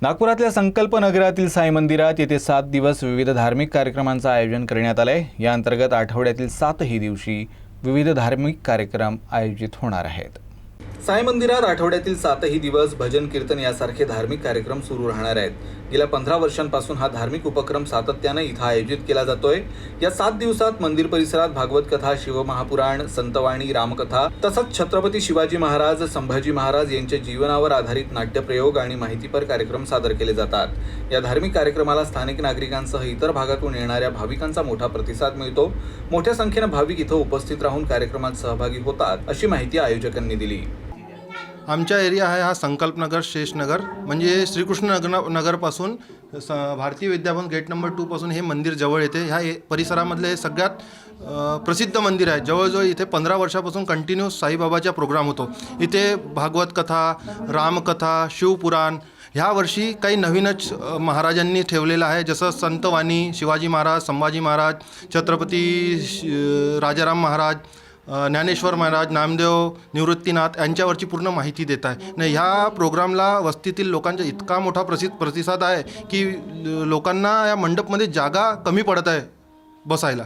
नागपुरातल्या संकल्प नगरातील साई मंदिरात येते 7 दिवस विविध धार्मिक कार्यक्रमांचं आयोजन करण्यात आलंय। या अंतर्गत आठवड्यातील 7ही दिवशी विविध धार्मिक कार्यक्रम आयोजित होणार आहेत। साई मंदिरात आठवड्यातील 7ही दिवस भजन कीर्तन यासारखे धार्मिक कार्यक्रम सुरू राहणार आहेत। गेल्या 15 वर्षांपासून हा धार्मिक उपक्रम सातत्याने इथं आयोजित केला जातोय। या 7 दिवसात मंदिर परिसरात भागवत कथा, शिवमहापुराण, संतवाणी, रामकथा तसंच छत्रपती शिवाजी महाराज, संभाजी महाराज यांच्या जीवनावर आधारित नाट्यप्रयोग आणि माहितीपर कार्यक्रम सादर केले जातात। या धार्मिक कार्यक्रमाला स्थानिक नागरिकांसह इतर भागातून येणाऱ्या भाविकांचा मोठा प्रतिसाद मिळतो। मोठ्या संख्येने भाविक इथं उपस्थित राहून कार्यक्रमात सहभागी होतात, अशी माहिती आयोजकांनी दिली। आमचा एरिया आहे हा संकल्प नगर, शेषनगर म्हणजे श्रीकृष्ण नगरपासून भारतीय विद्याभवन गेट नंबर 2 पासून हे मंदिर जवळ येते। ह्या परिसरामधले हे सगळ्यात प्रसिद्ध मंदिर आहे। जवळजवळ इथे 15 वर्षापासून कंटिन्यू साईबाबाचा प्रोग्राम होतो। इथे भागवत कथा, रामकथा, शिवपुराण ह्या वर्षी काही नवीनच महाराजांनी ठेवलेलं आहे, जसं संतवाणी, शिवाजी महाराज, संभाजी महाराज, छत्रपती राजाराम महाराज, ज्ञानेश्वर महाराज, नामदेव, निवृत्तीनाथ यांच्यावरची पूर्ण माहिती देत आहे। आणि ह्या प्रोग्रामला वस्तीतील लोकांचा इतका मोठा प्रतिसाद आहे की लोकांना या मंडपमध्ये जागा कमी पडत आहे बसायला।